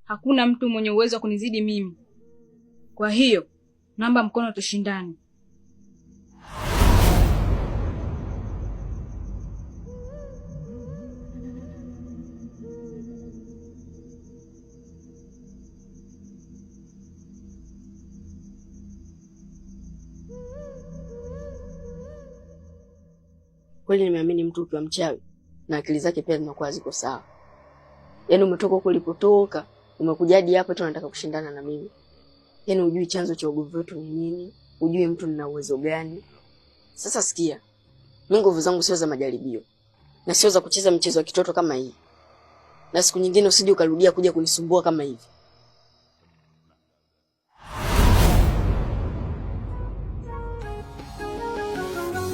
hakuna mtu mwenye uwezo wa kunizidi mimi. Kwa hiyo, naomba mkono tushindane. Kweli nimeamini mtu ukiwa mchawi na akili zake pia zinakuwa ziko sawa. Yaani umetoka huko ulipotoka, umekuja hadi hapa tu unataka kushindana na mimi. Yaani hujui chanzo cha ugomvi wetu ni nini, hujui mtu nina uwezo gani. Sasa sikia, mimi nguvu zangu sio za majaribio. Na sio za kucheza mchezo wa kitoto kama hii. Na siku nyingine usije ukarudia kuja kunisumbua kama hivi.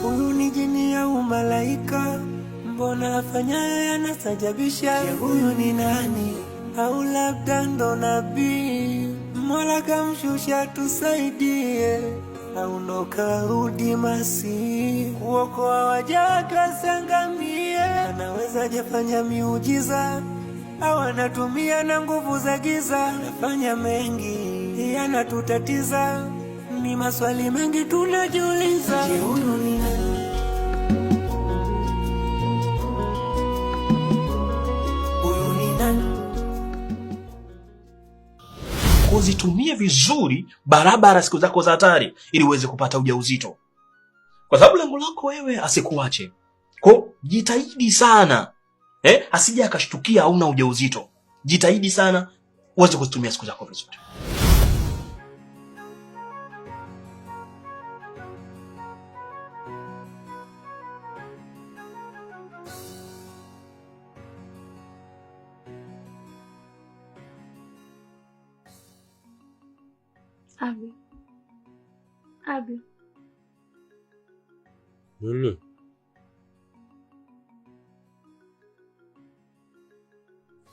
Huyu ni jini au malaika? Mbona afanyayo yanastajabisha? Huyu ni nani? Au labda ndo nabii? Mola kamshusha tusaidie, au ndo kaudi masi kuokoa wajaka sangamie. Anaweza jafanya miujiza au anatumia na nguvu za giza. Anafanya mengi yanatutatiza, ni maswali mengi tunajiuliza. Je, huyu ni nani? Huyu ni nani? Uzitumie vizuri barabara siku zako za hatari ili uweze kupata ujauzito. Kwa sababu lengo lako wewe asikuache. Kwa jitahidi sana. Asije akashtukia hauna ujauzito. Jitahidi sana uweze kuzitumia siku zako vizuri. Abi. Nini?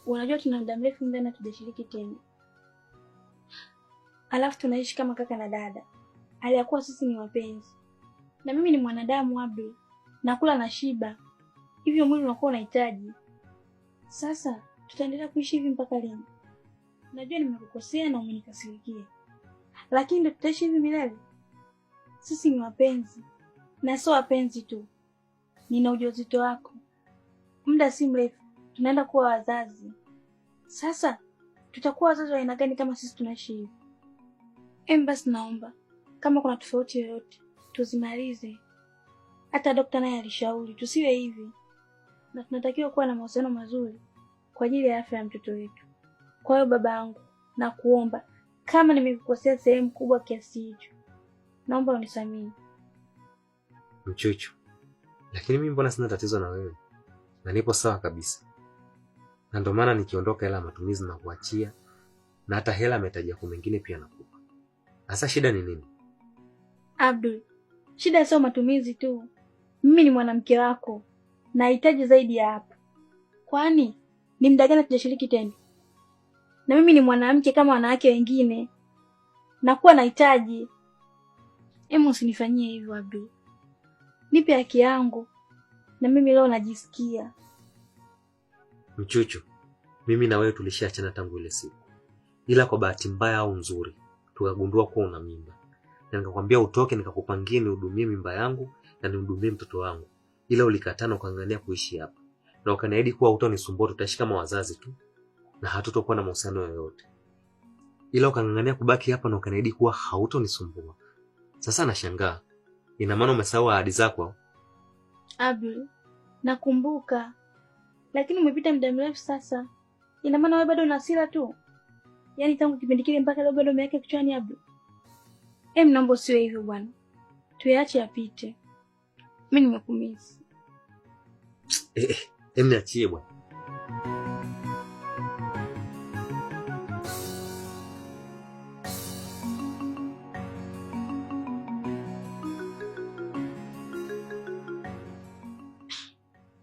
Unajua tuna muda mrefu ndani hatujashiriki tena. Alafu tunaishi kama kaka na dada. Aliyakuwa sisi ni wapenzi. Na mimi ni mwanadamu Abi. Nakula na shiba. Hivyo mwili unakuwa unahitaji. Sasa tutaendelea kuishi hivi mpaka lini? Najua nimekukosea na umenikasirikia. Lakini ndio tutaishi hivi milele? Sisi ni wapenzi. Na sio wapenzi tu. Nina ujauzito wako. Muda si mrefu tunaenda kuwa wazazi. Sasa tutakuwa wazazi wa aina gani kama sisi tunaishi hivi? Basi naomba kama kuna tofauti yoyote tuzimalize. Hata daktari naye alishauri tusiwe hivi. Na tunatakiwa kuwa na mahusiano mazuri kwa ajili ya afya ya mtoto wetu. Kwa hiyo baba yangu, nakuomba kama nimekukosea sehemu kubwa kiasi hicho, naomba unisamehe. Mchuchu. Lakini mimi mbona sina tatizo na wewe? Na nipo sawa kabisa. Na ndio maana nikiondoka hela matumizi na kuachia, na hata hela metaji kwa mengine pia nakupa. Sasa shida ni nini? Abdul, shida sio matumizi tu. Mimi ni mwanamke wako. Nahitaji zaidi ya hapo. Kwani ni muda gani tujashiriki tena? Na mimi ni mwanamke kama wanawake wengine. Nakuwa nahitaji. Usinifanyie hivyo Abdul. Nipe haki yangu. Na mimi leo najisikia. Mchuchu, mimi na wewe tulishaachana tangu ile siku. Ila kwa bahati mbaya au nzuri, tukagundua kuwa una mimba. Na nikakwambia utoke nikakupangie nihudumie mimba yangu na nihudumie mtoto wangu. Ila ulikataa na ukaangania kuishi hapa. Na ukaniahidi kuwa hutonisumbua, tutaishi kama wazazi tu na hatutokuwa na mahusiano yoyote. Ila ukangangania kubaki hapa na ukaniahidi kuwa hautonisumbua. Sasa nashangaa. Ina maana umesahau ahadi zako? Abdul, nakumbuka. Lakini umepita muda mrefu sasa. Ina maana wewe bado una hasira tu? Yaani tangu kipindi kile mpaka leo bado umeweka kichwani Abdul? Naomba usiwe hivyo bwana. Tuache yapite. Mimi nimekumisi. Niachie bwana.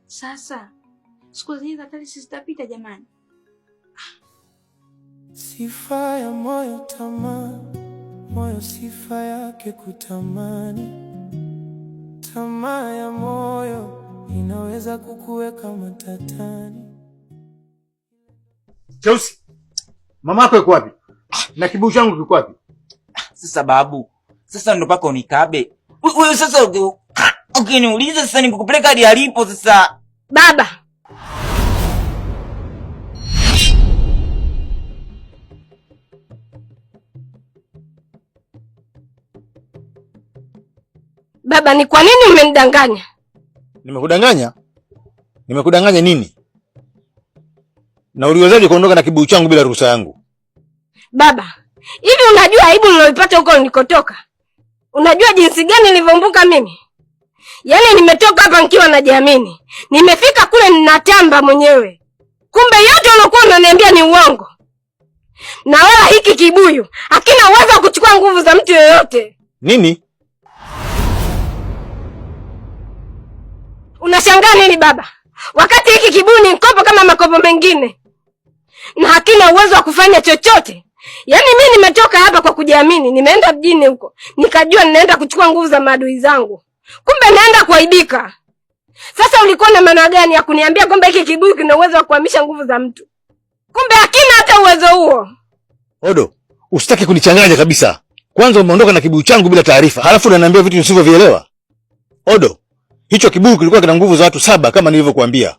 Sasa siku zenyewe za hatari zitapita jamani. Sifa ya moyo tamaa, moyo sifa yake kutamani. Tamaa ya moyo inaweza kukuweka matatani. Cheusi. Mama yako yuko wapi? Na kibuyu changu kiko wapi? Sasa babu, sasa ndo paka unikabe. Wewe sasa ukiniuliza sasa nikukupeleka hadi alipo sasa. Baba. Baba, ni kwa nini umenidanganya? Nimekudanganya? Nimekudanganya nini? Na uliwezaje kuondoka na kibuyu changu bila ruhusa yangu? Baba, hivi unajua aibu niliyopata huko nilikotoka? Unajua jinsi gani nilivyoumbuka mimi? Yaani nimetoka hapa nikiwa najiamini. Nimefika kule ninatamba mwenyewe. Kumbe yote uliokuwa unaniambia ni uongo. Na wala hiki kibuyu hakina uwezo wa kuchukua nguvu za mtu yeyote. Nini? Unashangaa nini baba? Wakati hiki kibuyu ni mkopo kama makopo mengine. Na hakina uwezo wa kufanya chochote. Yaani mimi nimetoka hapa kwa kujiamini, nimeenda mjini huko. Nikajua ninaenda kuchukua nguvu za maadui zangu. Kumbe naenda kuaibika. Sasa ulikuwa na maana gani ya kuniambia kwamba hiki kibuyu kina uwezo wa kuhamisha nguvu za mtu? Kumbe hakina hata uwezo huo. Odo, usitaki kunichanganya kabisa. Kwanza umeondoka na kibuyu changu bila taarifa, halafu unaniambia vitu nisivyovielewa. Odo, hicho kibuyu kilikuwa kina nguvu za watu 7 kama nilivyokuambia.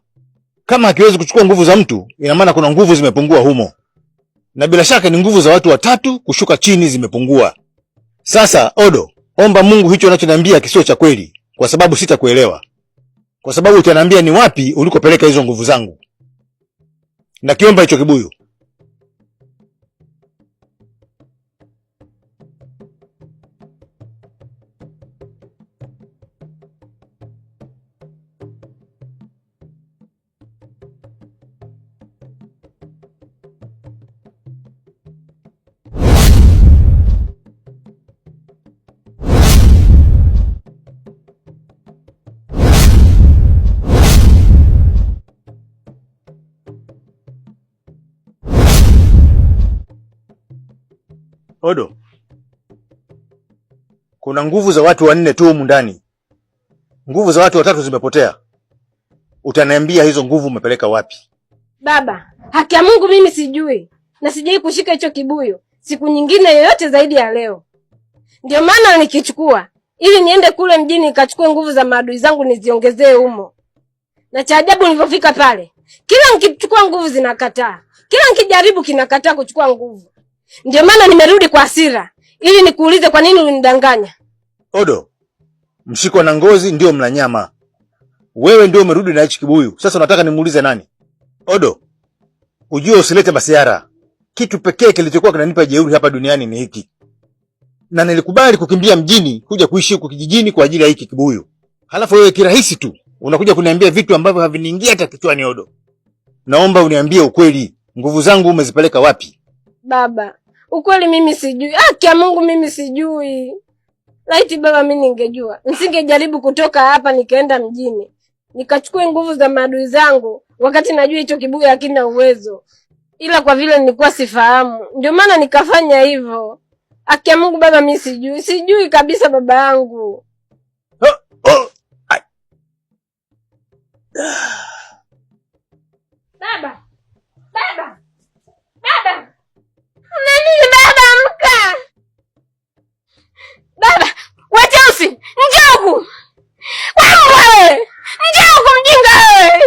Kama hakiwezi kuchukua nguvu za mtu, ina maana kuna nguvu zimepungua humo. Na bila shaka ni nguvu za watu 3 kushuka chini zimepungua. Sasa, Odo, omba Mungu hicho unachoniambia kisio cha kweli, kwa sababu sitakuelewa. Kwa sababu utaniambia ni wapi ulikopeleka hizo nguvu zangu. Na kiomba hicho kibuyu. Odo, kuna nguvu za watu 4 tu humu ndani. Nguvu za watu 3 zimepotea. Utaniambia hizo nguvu umepeleka wapi? Baba, haki ya Mungu mimi sijui. Na sijai kushika hicho kibuyu siku nyingine yoyote zaidi ya leo. Ndio maana nikichukua ili niende kule mjini nikachukue nguvu za maadui zangu niziongezee humo. Na cha ajabu nilipofika pale, kila nikichukua nguvu zinakataa. Kila nikijaribu kinakataa kuchukua nguvu. Ndio maana nimerudi kwa hasira ili nikuulize kwa nini ulinidanganya. Odo, mshiko na ngozi ndio mla nyama. Wewe ndio umerudi na hichi kibuyu. Sasa unataka nimuulize nani? Odo, ujue usilete masiara. Kitu pekee kilichokuwa kinanipa jeuri hapa duniani ni hiki. Na nilikubali kukimbia mjini kuja kuishi huko kijijini kwa ajili ya hiki kibuyu. Halafu wewe kirahisi tu unakuja kuniambia vitu ambavyo haviniingia hata kichwani. Odo, naomba uniambie ukweli. Nguvu zangu umezipeleka wapi? Baba, ukweli mimi sijui. Haki ya Mungu mimi sijui. Laiti baba mimi ningejua, nisingejaribu kutoka hapa nikaenda mjini nikachukue nguvu za maadui zangu wakati najua hicho kibuyu hakina uwezo. Ila kwa vile nilikuwa sifahamu, ndio maana nikafanya hivyo. Haki ya Mungu baba mimi sijui. Sijui kabisa baba yangu. Baba. Baba. Baba. Nani baba amka? Baba, Wachausi, njoo huku. Wewe, njoo huku mjinga wewe.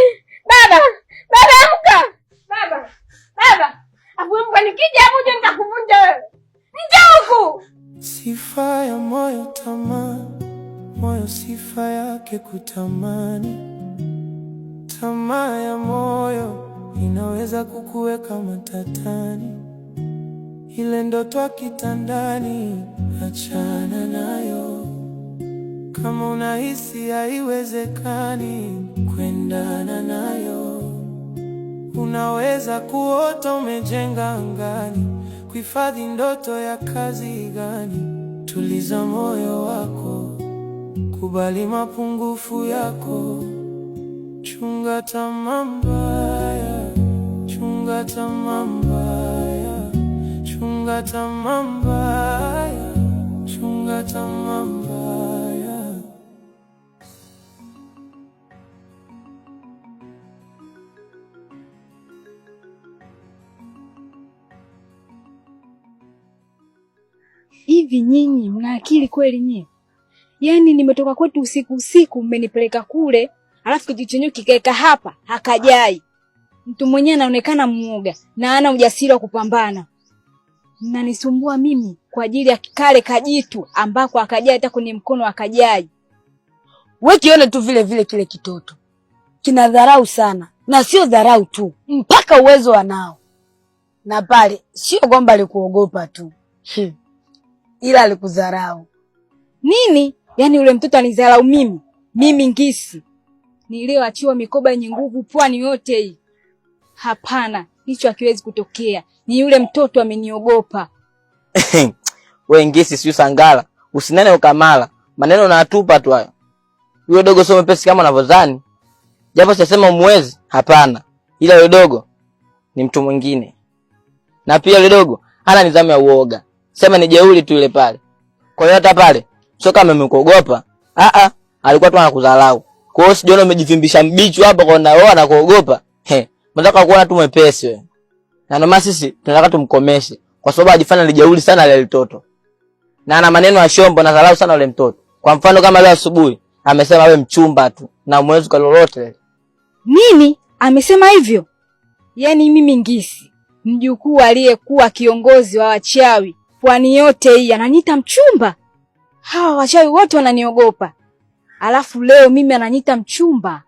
Baba, baba amka. Baba, baba. Afu nikija hapo je nitakuvunja wewe. Njoo huku. Sifa ya moyo tamaa, moyo sifa yake kutamani. Tamaa ya moyo inaweza kukuweka matatani. Ile ndoto kitandani, achana nayo. Kama unahisi haiwezekani kuendana nayo, unaweza kuota umejenga angani. Kuhifadhi ndoto ya kazi gani? Tuliza moyo wako, kubali mapungufu yako. Chunga tamaa mbaya, chunga tamaa mbaya, chunga tamaa mbaya, chunga tamaa mbaya. Hivi nyinyi mna akili kweli nyinyi? Yaani nimetoka kwetu usiku mmenipeleka kule, alafu kitu chenyewe kikaeka hapa, hakajai. Mtu mwenyewe anaonekana muoga na hana ujasiri wa kupambana. Mnanisumbua mimi kwa ajili ya kale kajitu ambako akajai hata kwenye mkono akajai. Wewe kione tu vile vile kile kitoto. Kina dharau sana. Na sio dharau tu, mpaka uwezo wanao. Na pale sio kwamba alikuogopa tu. Ila alikudharau. Nini? Yaani yule mtoto anidharau mimi? Mimi Ngisi. Nilioachiwa mikoba yenye nguvu pwani yote hii. Hapana, hicho hakiwezi kutokea. Ni yule mtoto ameniogopa. Wewe Ngisi sio Sangala, usinene ukamala. Maneno na atupa tu hayo. Yule dogo sio mpesi kama unavyodhani. Japo sisema muwezi, hapana. Ila yule dogo ni mtu mwingine. Na pia yule dogo hana nidhamu ya uoga. Sema ni jeuri tu ile pale. Kwa hiyo hata pale sio kama amekuogopa. Alikuwa tu anakudharau. Kwa hiyo sijiona umejivimbisha mbichu hapa kwa nao anakuogopa. Nataka kuona tu mwepesi wewe. Na ndio maana sisi tunataka tumkomeshe kwa sababu ajifanya ni jeuri sana ile mtoto. Na ana maneno ya shombo na dharau sana yule mtoto. Kwa mfano kama leo asubuhi amesema wewe mchumba tu na mwezi kwa lolote. Nini? Amesema hivyo? Yaani mimi Ngisi, mjukuu aliyekuwa kiongozi wa wachawi pwani yote hii ananiita mchumba? Hawa wachawi wote wananiogopa. Alafu leo mimi ananiita mchumba?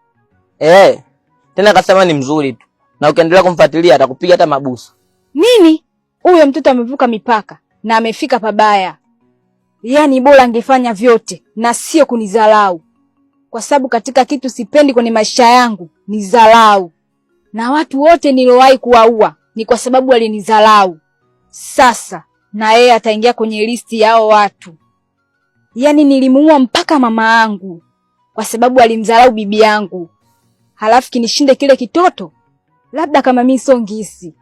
Tena akasema ni mzuri tu. Na ukiendelea kumfuatilia atakupiga hata mabusu. Nini? Huyo mtoto amevuka mipaka na amefika pabaya. Yaani bora angefanya vyote na sio kunidharau. Kwa sababu katika kitu sipendi kwenye maisha yangu ni dharau. Na watu wote nilowahi kuwaua ni kwa sababu walinidharau. Sasa na yeye ataingia kwenye listi yao watu. Yaani nilimuua mpaka mama yangu kwa sababu alimdharau bibi yangu. Halafu kinishinde kile kitoto? Labda kama mimi sio Ngisi,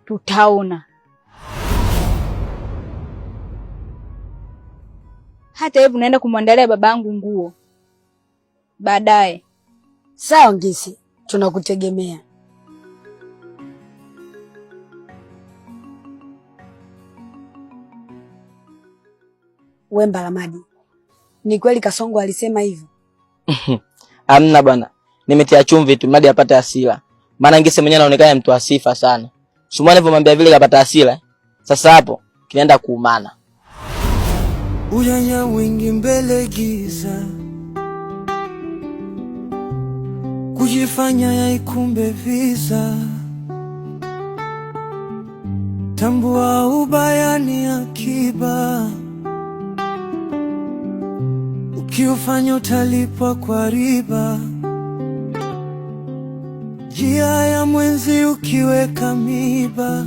tutaona. Hata hebu naenda kumwandalia babangu nguo baadaye. Sawa Ngisi, tunakutegemea. Wemba la maji. Ni kweli Kasongo alisema hivyo? Hamna bwana. Nimetia chumvi tu madi apate hasira. Maana Ngisi mwenyewe anaonekana mtu wa sifa sana. Shumani alipomwambia vile kapata hasira. Sasa hapo kinaenda kuumana. Ujanja wingi mbele giza, kujifanya yaikumbe visa. Tambua ubaya ni akiba, ukiufanya utalipwa kwa riba. Njia ya mwenzi ukiweka miba,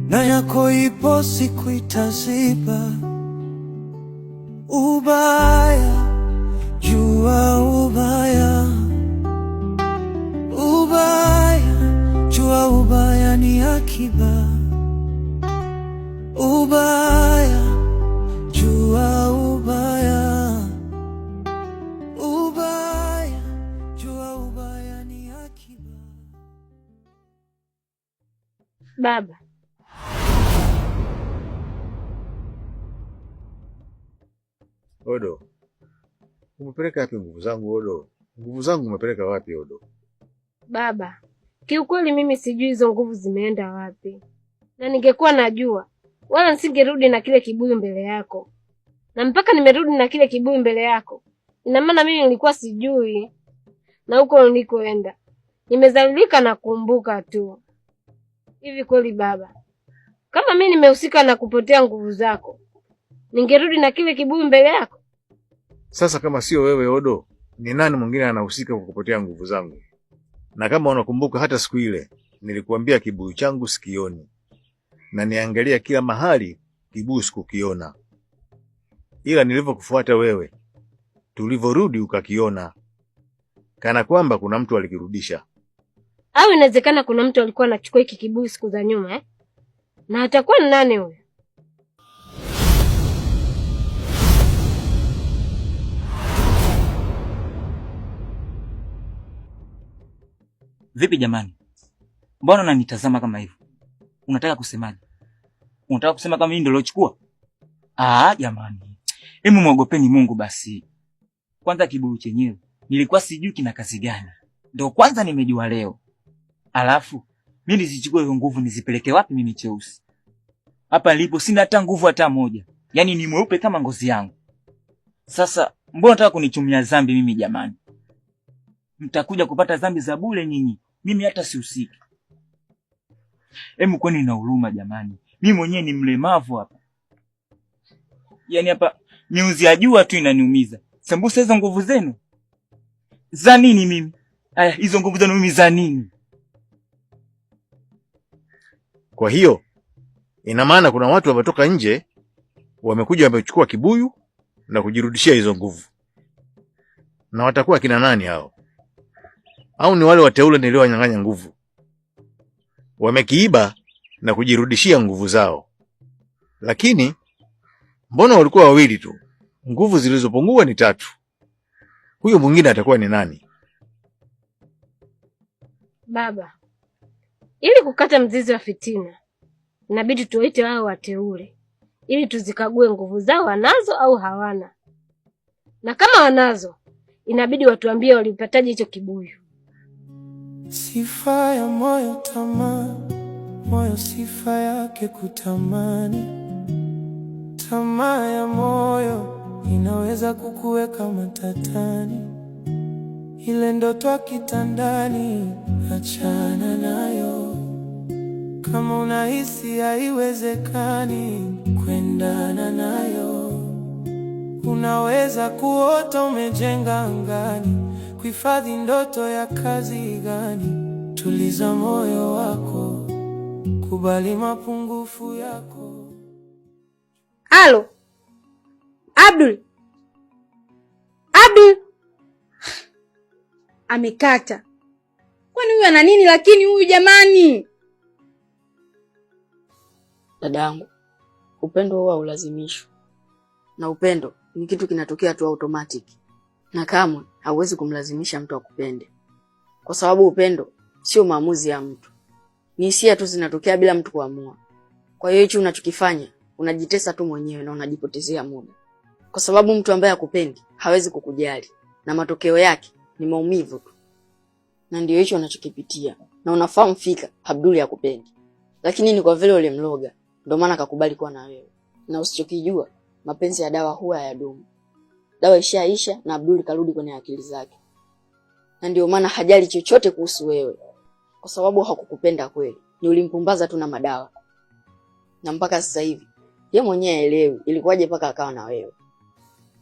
na yako ipo siku itaziba. Ubaya, jua ubaya. Ubaya, jua ubaya ni akiba. Ubaya, jua ubaya. Ubaya, jua ubaya ni akiba. Baba. Odo, umepeleka wapi nguvu zangu Odo? Nguvu zangu umepeleka wapi Odo? Baba, kiukweli mimi sijui hizo nguvu zimeenda wapi. Na ningekuwa najua, wala nisingerudi na kile kibuyu mbele yako. Na mpaka nimerudi na kile kibuyu mbele yako, ina maana mimi nilikuwa sijui. Na huko nilikoenda nimezalilika na kumbuka tu. Hivi kweli baba, kama mimi nimehusika na kupotea nguvu zako, ningerudi na kile kibuyu mbele yako? Sasa kama sio wewe Odo, ni nani mwingine anahusika kwa kupotea nguvu zangu? Na kama unakumbuka hata siku ile nilikuambia kibuyu changu sikioni. Na niangalia kila mahali kibuyu sikukiona. Ila nilivyokufuata wewe, tulivorudi ukakiona. Kana kwamba kuna mtu alikirudisha. Au inawezekana kuna mtu alikuwa anachukua hiki kibuyu siku za nyuma Na atakuwa ni nani huyo? Vipi jamani? Mbona unanitazama kama hivyo? Unataka kusemaje? Unataka kusema kama mimi ndio nilochukua? Jamani. Hebu muogopeni Mungu basi. Kwanza kibuyu chenyewe nilikuwa sijui kina kazi gani. Ndio kwanza nimejua leo. Alafu mimi nizichukue hizo nguvu nizipeleke wapi mimi Cheusi? Hapa nilipo sina hata nguvu hata moja. Yaani ni mweupe kama ngozi yangu. Sasa mbona nataka kunichumia dhambi mimi jamani? Mtakuja kupata dhambi za bure nyinyi. Mimi hata sihusiki. Hebu kwani nina huruma jamani. Mimi mwenyewe ni mlemavu hapa. Yaani hapa miuzi ya jua tu inaniumiza. Sambusa hizo nguvu zenu za nini mimi? Haya, hizo nguvu zenu mimi za nini? Kwa hiyo ina maana kuna watu wametoka nje wamekuja wamechukua kibuyu na kujirudishia hizo nguvu. Na watakuwa kina nani hao? Au ni wale wateule niliowanyang'anya nguvu? Wamekiiba na kujirudishia nguvu zao. Lakini mbona walikuwa wawili tu? Nguvu zilizopungua ni 3. Huyo mwingine atakuwa ni nani? Baba, ili kukata mzizi wa fitina, inabidi tuwaite wao wateule ili tuzikague nguvu zao wanazo au hawana. Na kama wanazo, inabidi watuambie walipataje hicho kibuyu. Sifa ya moyo tamaa, moyo sifa yake kutamani. Tamaa ya moyo inaweza kukuweka matatani. Ile ndoto kitandani, achana nayo. Kama unahisi haiwezekani kuendana nayo, unaweza kuota umejenga angani. Kuhifadhi ndoto ya kazi gani? Tuliza moyo wako, kubali mapungufu yako. Halo Abdul, Abdul amekata. Kwani huyu ana nini lakini huyu jamani? Dadangu, upendo huwa ulazimishwa. Na upendo ni kitu kinatokea tu automatic. Na kamwe hauwezi kumlazimisha mtu akupende. Kwa sababu upendo sio maamuzi ya mtu. Ni hisia tu zinatokea bila mtu kuamua. Kwa hiyo hicho unachokifanya, unajitesa tu mwenyewe na unajipotezea muda. Kwa sababu mtu ambaye hakupendi hawezi kukujali, na matokeo yake ni maumivu tu. Na ndio hicho unachokipitia. Na unafahamu fika Abdul hakupendi. Lakini ni kwa vile ulimloga, ndio maana akakubali kuwa na wewe. Na usichokijua, mapenzi ya dawa huwa hayadumu. Dawa ishaisha na Abdul karudi kwenye akili zake. Na ndio maana hajali chochote kuhusu wewe. Kwa sababu hakukupenda kweli. Ni ulimpumbaza tu na madawa. Na mpaka sasa hivi yeye mwenyewe haelewi ilikuwaje mpaka akawa na wewe.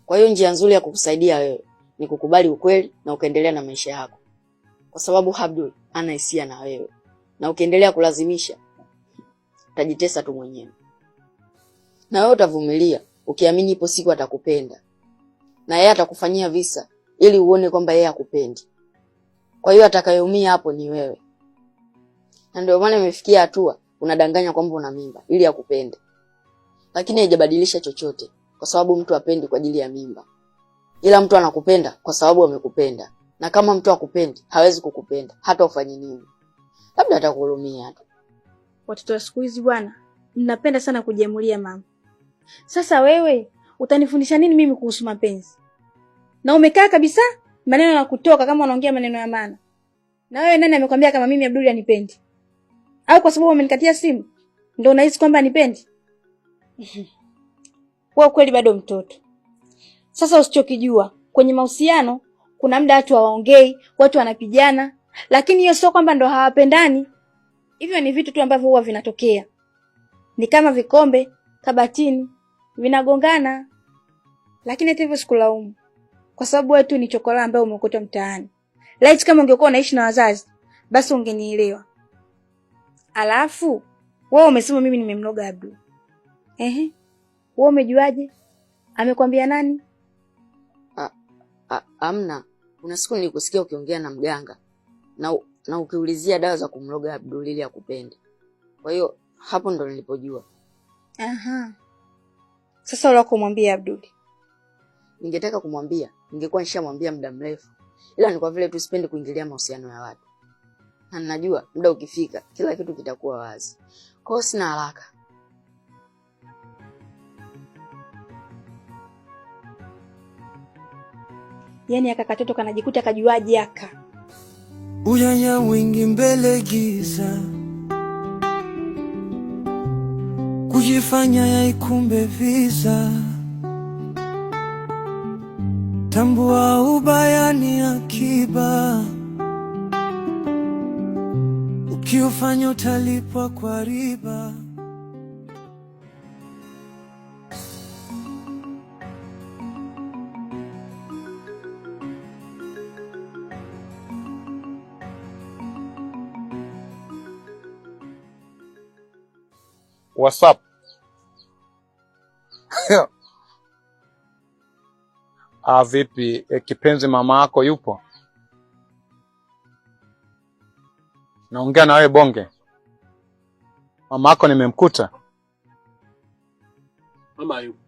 Kwa hiyo njia nzuri ya kukusaidia wewe ni kukubali ukweli na ukaendelea na maisha yako. Kwa sababu Abdul ana hisia na wewe. Na ukiendelea kulazimisha utajitesa tu mwenyewe. Na wewe utavumilia ukiamini ipo siku atakupenda. Na yeye atakufanyia visa ili uone kwamba yeye hakupendi. Kwa hiyo atakayeumia hapo ni wewe. Na ndio maana imefikia hatua unadanganya kwamba una mimba ili akupende. Lakini haijabadilisha chochote kwa sababu mtu hapendi kwa ajili ya mimba. Ila mtu anakupenda kwa sababu amekupenda. Na kama mtu hakupendi, hawezi kukupenda hata ufanye nini. Labda atakuhurumia tu. Watoto wa siku hizi bwana, mnapenda sana kujiamulia mama. Sasa wewe utanifundisha nini mimi kuhusu mapenzi? Na umekaa kabisa maneno na kutoka kama unaongea maneno ya maana. Na wewe nani amekwambia kama mimi Abdul anipendi? Au kwa sababu amenikatia simu ndio unahisi kwamba anipendi? Wewe kweli bado mtoto. Sasa usichokijua, kwenye mahusiano kuna muda watu hawaongei, watu wanapigana, lakini hiyo sio kwamba ndo hawapendani. Hivyo ni vitu tu ambavyo huwa vinatokea. Ni kama vikombe kabatini vinagongana. Lakini hata hivyo sikulaumu. Kwa sababu wewe tu ni chokola ambaye umeokota mtaani. Laiti kama ungekuwa unaishi na wazazi, basi ungenielewa. Alafu wewe umesema mimi nimemloga Abdul. Wewe umejuaje? Amekwambia nani? Amna. Kuna siku nilikusikia ukiongea na mganga na ukiulizia dawa za kumloga Abdul ili akupende. Kwa hiyo hapo ndo nilipojua. Sasa wala kumwambia Abdul. Ningetaka kumwambia, ningekuwa nishamwambia muda mrefu. Ila ni kwa vile tu sipendi kuingilia mahusiano ya watu. Na ninajua muda ukifika kila kitu kitakuwa wazi. Kwa hiyo sina haraka. Yaani aka katoto kanajikuta kajuaje aka. Uyanya wingi mbele giza, kujifanya yaikumbe visa. Tambua ubaya ni akiba, ukiufanya utalipwa kwa riba. What's up? Vipi, kipenzi mama yako yupo? Naongea na wewe bonge. Mama yako nimemkuta. Mama yupo.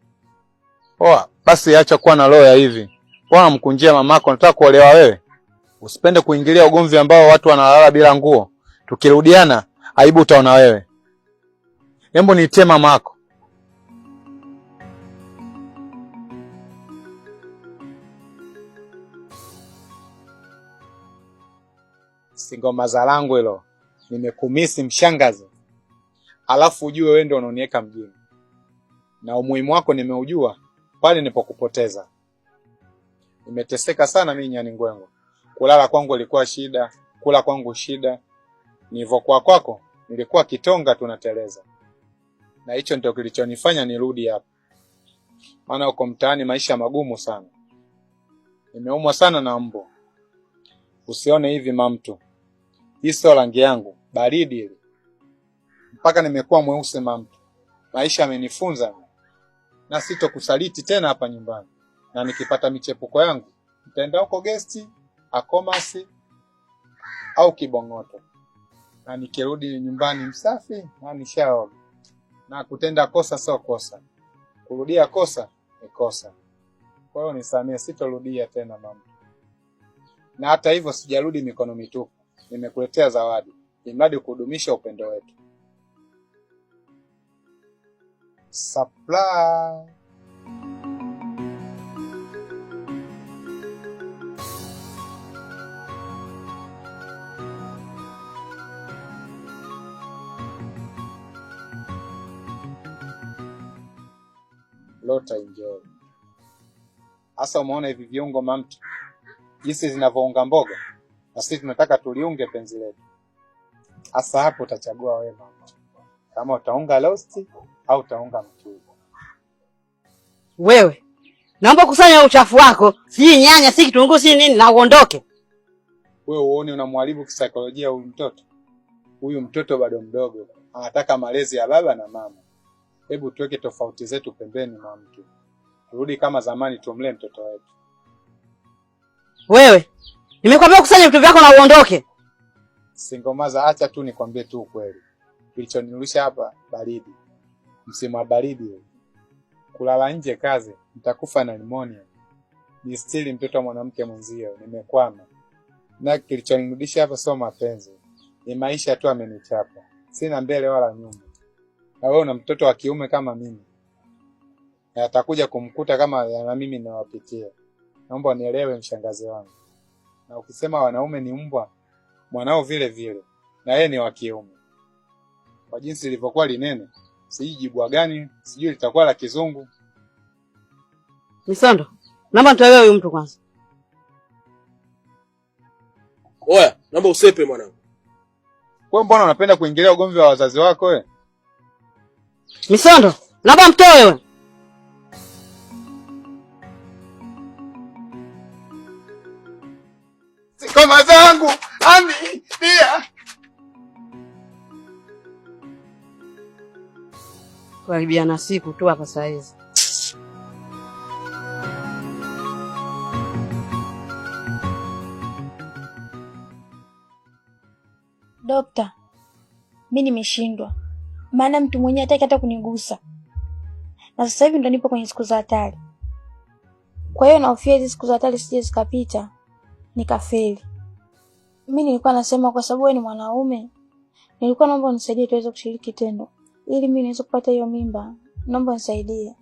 Poa, basi acha kuwa na roho ya hivi. Mbona mkunjia mama yako, nataka kuolewa wewe? Usipende kuingilia ugomvi ambao watu wanalala bila nguo. Tukirudiana, aibu utaona wewe. Hembu niitie mama yako. Singoma za langu hilo. Nimekumisi mshangazi. Alafu ujue wewe ndio unaniweka mjini. Na umuhimu wako nimeujua pale nilipokupoteza. Nimeteseka sana mimi Nyani Ngwengo. Kulala kwangu ilikuwa shida, kula kwangu shida. Nilivyokuwa kwako nilikuwa kitonga tunateleza. Na hicho ndio kilichonifanya nirudi hapa. Maana uko mtaani maisha magumu sana. Nimeumwa sana na mbo. Usione hivi mamtu. Hii sio rangi yangu, baridi ile. Mpaka nimekuwa mweusi mamtu. Maisha yamenifunza na sitokusaliti tena hapa nyumbani. Na nikipata michepuko yangu, nitaenda huko gesti, Akomasi au Kibongoto. Na nikirudi nyumbani msafi na nishaoga. Na kutenda kosa sio kosa. Kurudia kosa ni kosa. Kwa hiyo nisamee, sitorudia tena mama. Na hata hivyo sijarudi mikono mitupu. Nimekuletea zawadi. Imradi kudumisha upendo wetu. Supply. Lota enjoy. Asa umeona hivi viungo mamtu. Jinsi zinavyounga mboga. Na sisi tunataka tuliunge penzi letu. Asa hapo utachagua wewe mama. Kama utaunga roast au utaunga mchuzi. Wewe, naomba kusanya uchafu wako, si nyanya, si kitunguu, si nini, na uondoke. Wewe uone unamharibu kisaikolojia huyu mtoto. Huyu mtoto bado mdogo. Anataka malezi ya baba na mama. Hebu tuweke tofauti zetu pembeni mama. Turudi kama zamani tumlee mtoto wetu. Wewe, nimekwambia kusanya vitu vyako na uondoke. Singomaza, acha tu nikwambie tu ukweli. Kilichonirulisha hapa baridi. Msimu wa baridi. Kulala nje kazi, nitakufa na pneumonia. Ni stili mtoto mwanamke mwenzio, nimekwama. Na kilichonirudisha hapa sio mapenzi. Ni maisha tu amenichapa. Sina mbele wala nyuma. Na wewe una mtoto wa kiume kama mimi. Na atakuja kumkuta kama na mimi ninawapitia. Naomba nielewe mshangazi wangu. Na ukisema wanaume ni mbwa, mwanao vile vile. Na yeye ni wa kiume. Kwa jinsi lilivyokuwa linene, sijui jibwa gani, sijui litakuwa la kizungu. Misondo, naomba nitoe huyu mtu kwanza. Oya, naomba usepe mwanangu. Wewe mbona unapenda kuingilia ugomvi wa wazazi wako wewe? Misondo, naomba mtoe wewe. Sikoma zangu, ami, pia. Karibiana siku tu hapa saa hizi. Dokta, mimi nimeshindwa. Maana mtu mwenyewe hataki hata kunigusa. Na sasa hivi ndo nipo kwenye siku za hatari. Kwa hiyo nahofia hizo siku za hatari sije zikapita nikafeli. Mimi nilikuwa nasema kwa sababu wewe ni mwanaume, nilikuwa naomba unisaidie tuweze kushiriki tendo ili mimi niweze kupata hiyo mimba. Naomba unisaidie.